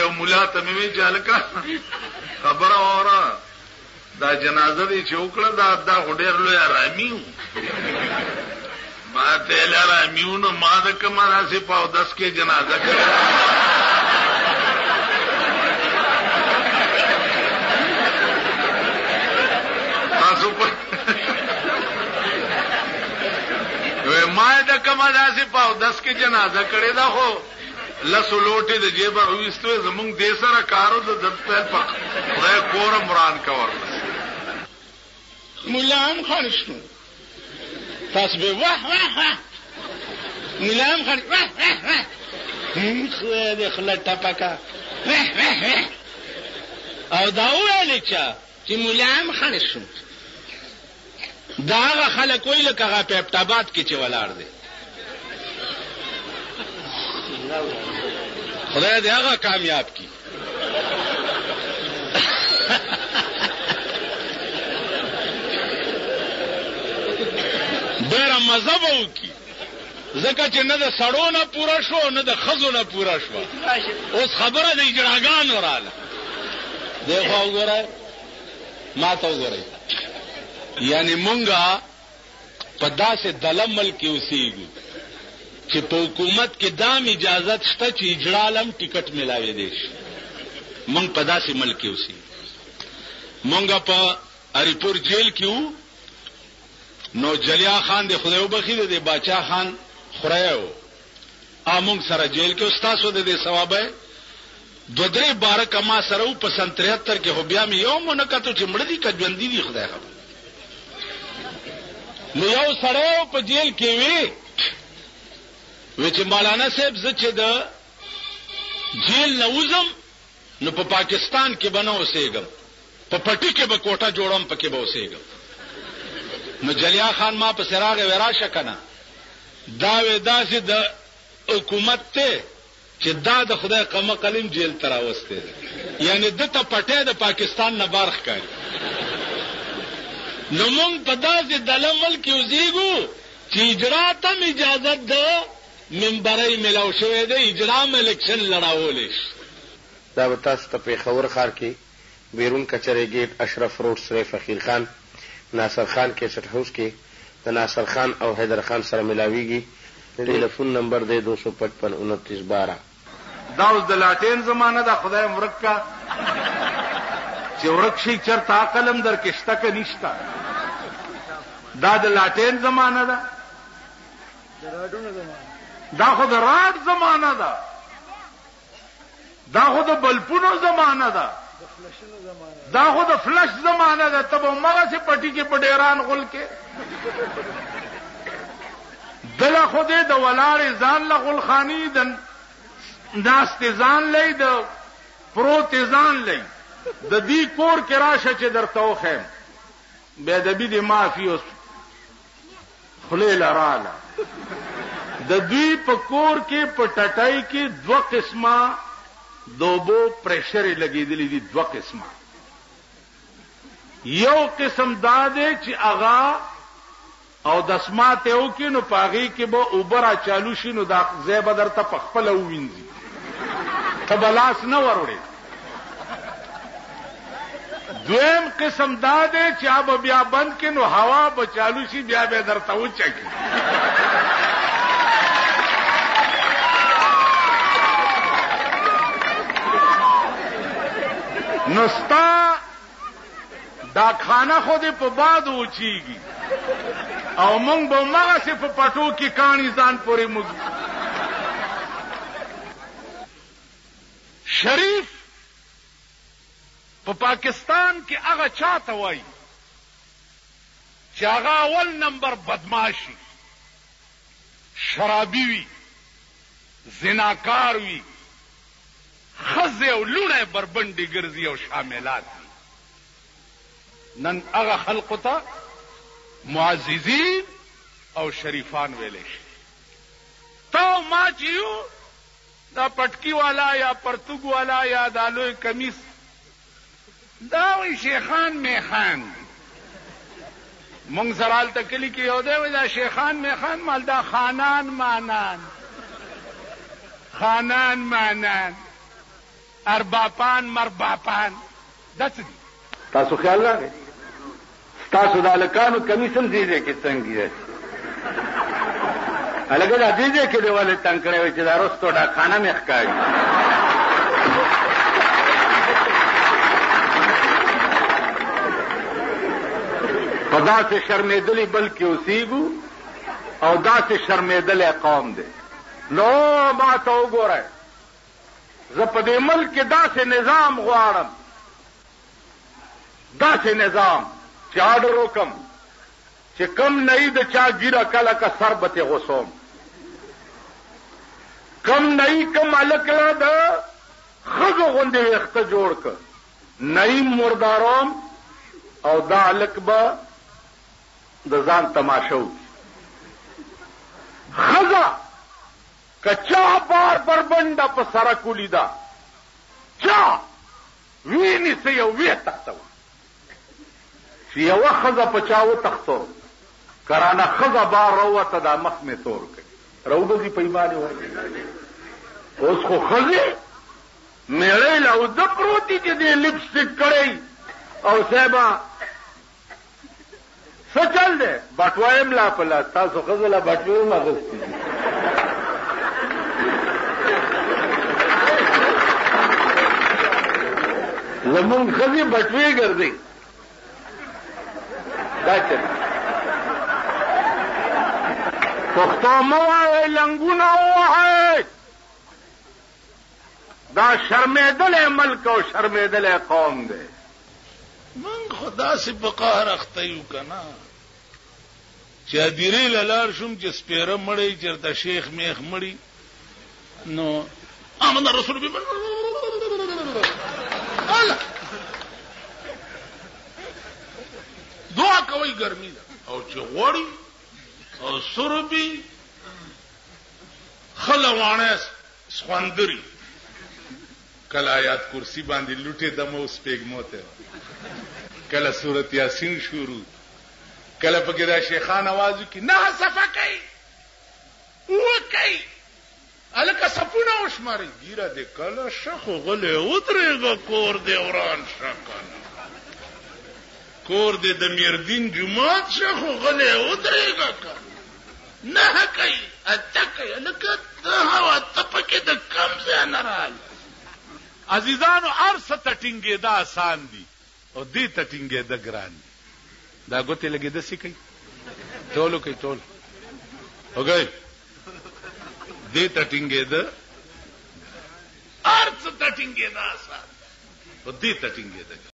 یو مولا ته مې وی چې هلکه خبره واوره دا جنازه دې چې وکړه دا خو ډېر لوی ارامي و ما ته ویل ارامي و نو ما د کومه داسې په اودس کې جنازه کړې تاسو په ما د کومه داسې په اودس کې جنازه کړې ده خو لسو لوټې د جیبه ویستوې زمونږ دې سره کارو د پیل په خدای کور مران کور ملا هم خاړ شو تاسو به واه واه واه ملا هم خاړ واه واه واه خو دې خله ټپکا او دا ویل چې ملا هم خاړ شو دا هغه خلک ویل لکه هغه په ابټاباد کې چې ولاړ دی خدای دې هغه کامیاب کی ډېره مزه به وکړي ځکه چې نه د سړو نه پوره شو نه د ښځو نه پوره شوه اوس خبره د اجراګانو راله دی خوا وګورئ ما ته وګورئ یعنی مونږه په داسې دلمل کې اوسېږو چې په حکومت کې دام اجازت شته چې اجرالم ټیکټ ملاوي دی شي مونږ په داسې ملک کې اوسېږو مونږه په اریپور جیل کې وو نو جلیا خان د خدای وبخي د باچا خان خورایو امون سره جیل کې استاد د دې ثوابه دو درې بار کما سره په 73 کې هو بیا مې یو منکتو چې مړ دي کجوندې دي خدای خبر نو یو سره په جیل کې وی چې مولانا صاحب زه چې د جیل نوزم نو په پاکستان کې بنو اوسېګم په پټي کې به کوټه جوړم پکې به اوسېګم نو جلیا خان ما په سراغ وراشه کنه دا وې داسې د حکومت ته چې دا د خدای قمه قلم جیل تراوسته یعنی د ته پټه د پاکستان نه بارخ کړي نو مونږ په داسې دلمل کې اوسېګو چې اجرا ته اجازه ده منبرې ملاو شوې ده اجرا الیکشن لړاولې دا به تاسو ته په خبر خار کې بیرون کچره گیټ اشرف روډ سره فقیر خان ناصر خان کیسټ هاوس کې د ناصر خان او حیدر خان سره ملاويږي ټلیفون نمبر دی 255 29 12 دا اوس د لاټین زمانہ دا خدای مرکا چې ورکشي چرته عقلم در کې شته کې نشته دا د لاټین زمانہ ده دا خو د راډ زمانہ ده دا خو د بلپونو زمانہ ده دا خو د فلش زمانہ ده تب مغه سي پټي کې پډيران غل کې دله خو دې د ولاړې ځان له غل خاني د ناست ځان لې د پروت ځان لې د دې کور کې راشه چې درته وخم به د بي دي مافي اوس خلیل رااله د دوی په کور کې په ټټای کې دوه قسمه دوبو پریشر لګېدلې دي دوه قسمه یو قسم دا دی چې اغا او دسمات یو کې نو پاغي کې به اوبرا چالو شي نو دا زیبه درته په خپل ووینځي تبلاس نه وروړي دویم قسم دا دی چې اب بیا بند کې نو هوا به چالو شي بیا به درته وچکی نستا دا خانه خود په باد وچیږي او مونږ به مغه سي په پټو کې کانی ځان پورې موږ شریف په پاکستان کې هغه چاته وایي چې هغه اول نمبر بدمعاشي شرابي وي زناکار وي خزه او لونه بربندي ګرځي او شاملات نن هغه خلق ته معززین او شریفان ویلې شي تو ما چیو دا پټکی والا یا پرتګ والا یا دالوی کمیس دا وی شیخان میخان مونږ سره ال تکلی کې یو دی دا شیخان میخان مال دا خانان مانان ارباپان مرباپان داس دي تاسو خیال راغی تاسو د الکانو کمیسم دې کې څنګه الګا د دې کې دیواله تنکړې وي چې دا رستو دا خانه مې ښکاري خدا سے شرمېدلې بلکې اوسېګو او دا سے شرمېدلې قوم دی نو ما ته وګورئ زه په دې ملک کې داسې نظام غواړم داسې نظام چې آرډر وکم چې کم نه د چا ګیره کله که سر به ترې غوڅوم کم نه کم هلک له د ښځو غوندې ویښته جوړ که نه مرداروم او دا هلک به د ځان تماشه وکړي ښځه که چا بار بربنډه په سرک ولیده چا وینیسه یو ویې تختوه چې یوه ښځه په چا وتښتو کرانه ښځه بار راووته دا مخ مې تور کوي راوبځي په ایمان وایي اوس خو ښځې میړی له اوده پروت دي چې دې لپسټک کړی او صاحبه څه چل دی بټوه یې ملا په لاس تاسو ښځو له بټوې هم اخیستي دي زمونږ ښځې بټوې ګرځي دا چل پښتو مه وایئ لنګونه ووهئ دا شرمېدلی ملک او شرمېدلی قوم دی من خدا سے بقار اخته یو کنه چې ادیرې لار شوم چې سپیره مړی چېرته شیخ میخ مړی نو آمن رسول به دعا کوي ګرمي ده او چې غوړي او سربي خلوانه سخوندري کله آیات کرسی باندې لوټه دمو سپېګموته کله سورت یاسین شروع کله پکې دا شیخان आवाज کی نه صفه کوي وکي الکه صفونه وشماري ګیره دې کله شخ غلې ودرېګه کور دې وران شکنه کور دې د میردین جمعات شخ غلې ودرېګه نه کوي اتکه الکه دا هوا تپکه د کم ځای نه راځي عزیزانو ارسه ټینګې دا آسان دي او دې ته ټینګې د ګران دي دا ګوتې لګې د سې کوي ټولو کوي ټول وګورئ دې ته ټینګې د ارسه ټینګې دا آسان او دې ته ټینګې د